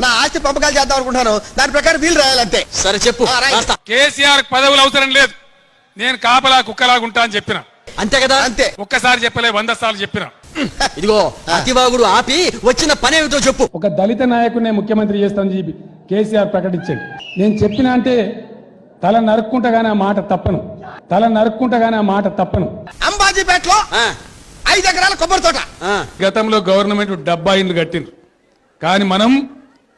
నా ఆస్తి పంపకాలు చేద్దాం అనుకుంటాను, దాని ప్రకారం వీలు రాయాలంతే. సరే చెప్పు. కేసీఆర్ పదవులు అవసరం లేదు, నేను కాపలా కుక్కలాగుంటా అని చెప్పిన. అంతే కదా? అంతే. ఒక్కసారి చెప్పలే, 100 సార్లు చెప్పిన. ఇదిగో అతివాగుడు ఆపి వచ్చిన పని ఏమిటో చెప్పు. ఒక దళిత నాయకుడిని ముఖ్యమంత్రి చేస్తామని చెప్పి కేసీఆర్ ప్రకటించండి. నేను చెప్పిన అంటే తల నరుక్కుంటగానే ఆ మాట తప్పను, తల నరుక్కుంటగానే ఆ మాట తప్పను. అంబాజీపేటలో 5 ఎకరాల కొబ్బరి తోట. గతంలో గవర్నమెంట్ 70 ఇండ్లు కట్టింది, కానీ మనం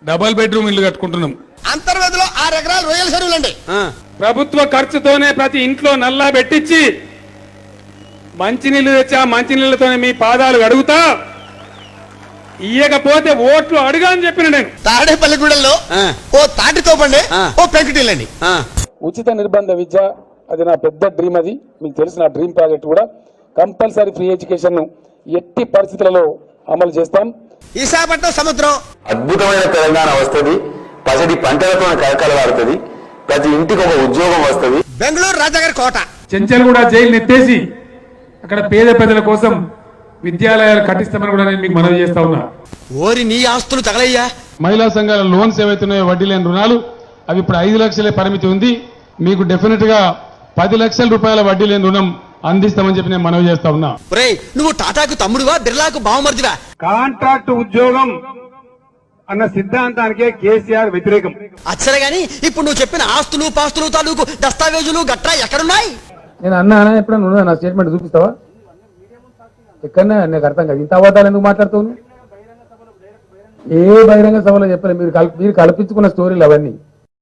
డబల్ బెడ్రూమ్ ఇల్లు కట్టుకుంటున్నాం. అంతర్వేదిలో 6 ఎకరాలు రొయ్యల చెరువులండి. ప్రభుత్వ ఖర్చుతోనే ప్రతి ఇంట్లో నల్లా పెట్టించి మంచినీళ్లు తెచ్చా, మంచినీళ్లతోనే మీ పాదాలు అడుగుతా, ఇయ్యకపోతే ఓట్లు అడుగా అని చెప్పిన నేను. తాడేపల్లిగూడెంలో ఓ తాటితో పండి ఓ పెంకుటిల్లండి. ఉచిత నిర్బంధ విద్య అది నా పెద్ద డ్రీమ్. అది మీకు తెలిసిన నా డ్రీమ్ ప్రాజెక్ట్ కూడా కంపల్సరీ ఫ్రీ ఎడ్యుకేషన్ ఎట్టి పరిస్థితులలో అమలు చేస్తాం. విశాఖపట్నం సముద్రం అద్భుతమైన తెలంగాణ వస్తుంది, పసడి పంటలతో కలకలవాడుతుంది, ప్రతి ఇంటికి ఒక ఉద్యోగం వస్తుంది. బెంగళూరు రాజాగారి కోట. చెంచల్గూడ జైలు ఎత్తేసి అక్కడ పేద ప్రజల కోసం విద్యాలయాలు కట్టిస్తామని కూడా నేను మీకు మనవి చేస్తా ఉన్నా. ఓరి నీ ఆస్తులు తగలయ్యా. మహిళా సంఘాల లోన్స్ ఏవైతున్నాయో వడ్డీ లేని రుణాలు అవి ఇప్పుడు 5 లక్షలే పరిమితి ఉంది. మీకు డెఫినెట్ గా 10 లక్షల రూపాయల వడ్డీ లేని రుణం అందిస్తామని చెప్పి నేను మనవి చేస్తా ఉన్నా. నువ్వు టాటాకు తమ్ముడువా, బిర్లాకు బావమర్దివా? కాంట్రాక్ట్ ఉద్యోగం అన్న సిద్ధాంతానికే కేసీఆర్ వ్యతిరేకం. అచ్చరే గాని ఇప్పుడు నువ్వు చెప్పిన ఆస్తులు పాస్తులు తాలూకు దస్తావేజులు గట్రా ఎక్కడున్నాయి? నేను అన్నా ఎప్పుడన్నా నా స్టేట్మెంట్ చూపిస్తావా? ఎక్కడన్నా నాకు అర్థం కాదు. ఇంత అబద్ధాలు ఎందుకు మాట్లాడుతావు? ఏ బహిరంగ సభలో చెప్పలే. మీరు కల్పించుకున్న స్టోరీలు అవన్నీ.